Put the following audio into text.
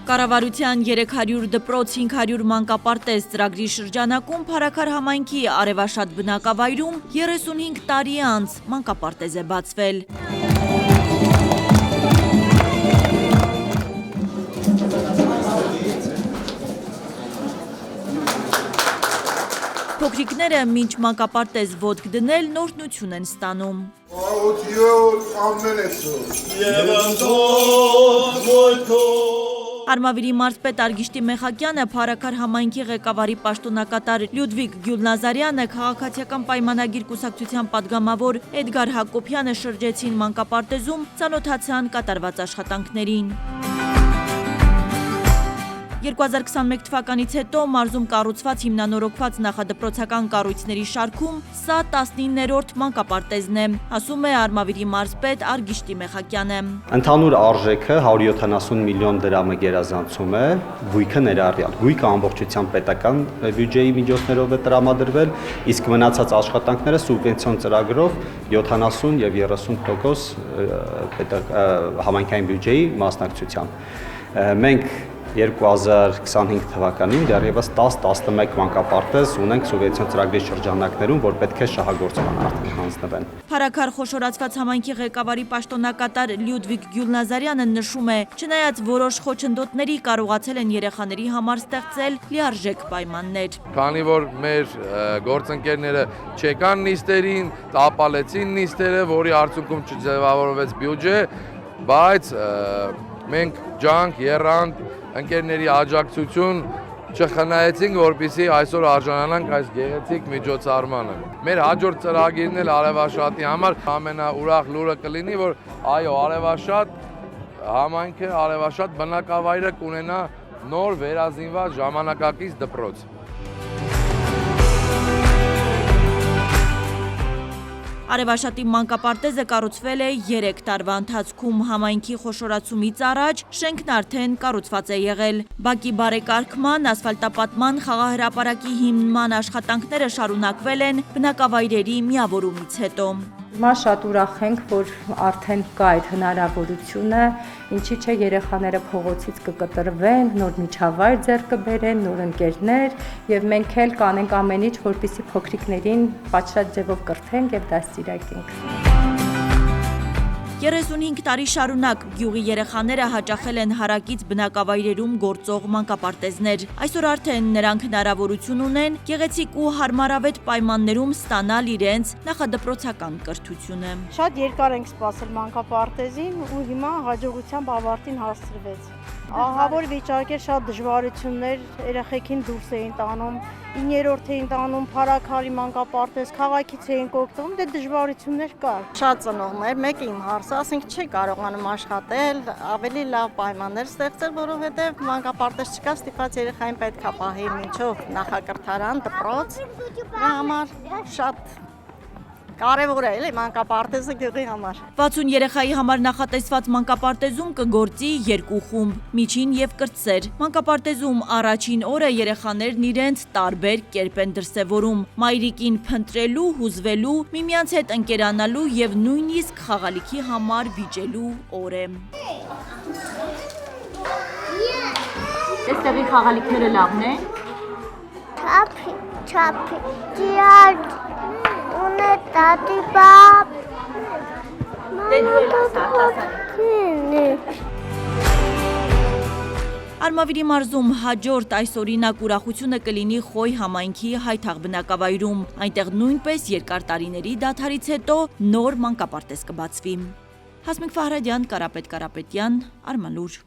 Կառավարության 300 դպրոց 500 մանկապարտեզ ծրագրի շրջանակում Փարաքար համայնքի արևաշատ բնակավայրում 35 տարի անց մանկապարտեզ է բացվել։ Փոքրիկները մինչ մանկապարտեզ ոտք դնել նորտնություն են ստանում։ Արմավիրի մարզպետ Արգիշտի Մեխակյանը, Փարաքար համայնքի ղեկավարի պաշտոնակատար Լյուդվիգ Գյուլնազարյանը, քաղաքացիական պայմանագիր կուսակցության падգամավոր Էդգար Հակոբյանը շրջեցին մանկապարտեզում, ծանոթացան կատարված աշխատանքներին։ 2021 թվականից հետո մարզում կառուցված հիմնանորոգված նախադպրոցական կառույցների շարքում սա 19-րդ մանկապարտեզն է, ասում է Արմավիրի մարզպետ Արգիշտի Մեխակյանը։ Ընդհանուր արժեքը 170 միլիոն դրամը գերազանցում է, գույքը ներառյալ։ Գույքը ամբողջությամբ պետական բյուջեի միջոցներով է տրամադրվել, իսկ մնացած աշխատանքները սուբվենցիոն ծրագրով 70 եւ 30% համայնքային բյուջեի մասնակցությամբ։ Մենք 2025 թվականին դեռևս 10-11 մանկապարտեզ ունենք սուբվենցիոն ծրագրի շրջանակներում, որ պետք է շահագործման արդեն հանձնվեն։ Փարաքար խոշորացված համայնքի ղեկավարի պաշտոնակատար Լյուդվիգ Գյուլնազարյանը նշում է, չնայած որոշ խոչընդոտների կարողացել են երեխաների համար ստեղծել լիարժեք պայմաններ։ Քանի որ մեր գործընկերները չեկան նիստերին, տապալեցին նիստերը, որի արդյունքում չձևավորվեց բյուջե, բայց մենք ջանք եռանք ընկերների աջակցություն չխնայեցինք, որպեսզի այսօր արժանանանք այս գեղեցիկ միջոցառմանը։ Մեր հաջորդ ծրագիրն էլ Արևաշատի համար ամենաուրախ լուրը կլինի, որ այո, Արևաշատ համայնքը, Արևաշատ բնակավայրը կունենա նոր վերազինված ժամանակակից դպրոց։ Արևաշատի մանկապարտեզը կառուցվել է 3 տարվա ընթացքում, համայնքի խոշորացումից առաջ շենքն արդեն կառուցված է եղել։ Բակի բարեկարգման, ասֆալտապատման, խաղահրապարակի հիմնման աշխատանքները շարունակվել են բնակավայրերի միավորումից հետո։ Հիմա շատ ուրախ ենք, որ արդեն կա այդ հնարավորությունը, ինչի՞ չէ երեխաները փողոցից կկտրվեն, նոր միջավայր ձեռք կբերեն, նոր ընկերներ, եւ մենք էլ կանենք ամեն ինչ, որպեսզի փոքրիկներին պատշաճ ձևով կրթենք եւ դաստիարակենք։ 35 տարի շարունակ գյուղի երեխաները հաճախել են հարակից բնակավայրերում գործող մանկապարտեզներ։ Այսօր արդեն նրանք հնարավորություն ունեն գեղեցիկ ու հարմարավետ պայմաններում ստանալ իրենց նախադպրոցական կրթությունը։ Շատ երկար ենք սպասել մանկապարտեզին ու հիմա հաջողությամբ ավարտին հասցրվեց։ Ահավոր վիճակ էր, շատ դժվարություններ, երեխեքին դուրս էին տանում, 9-րդ էին տանում, Փարաքարի մանկապարտեզ, քաղաքից էին օգտվում, դե դժվարություններ կար։ Շատ ծնողներ, մեկը իմ հարցը, ասենք չի կարողանում աշխատել, ավելի լավ պայմաններ ստեղծել, որովհետև մանկապարտեզ չկա, ստիպված երեխային պետք է պահի մինչով նախակրթարան, դպրոց, դրա համար շատ կարևոր է էլի մանկապարտեզը գյուղի համար։ 60 երեխայի համար նախատեսված մանկապարտեզում կգործի 2 խումբ՝ միջին եւ կրտսեր։ Մանկապարտեզում առաջին օրը երեխաներն իրենց տարբեր կերպ են դրսևորում՝ մայրիկին փնտրելու, հուզվելու, միմյանց հետ ընկերանալու եւ նույնիսկ խաղալիքի համար վիճելու օր է։ Այստեղի խաղալիքները լավն են։ Չափի Tati pap. Արմավիրի մարզում հաջորդ այս օրինակ ուրախությունը կլինի Խոյ համայնքի հայթաղ բնակավայրում։ Այնտեղ նույնպես երկար տարիների դադարից հետո նոր մանկապարտեզ կբացվի։ Հասմիկ Ֆահրադյան, Կարապետ Կարապետյան, Արմանուր։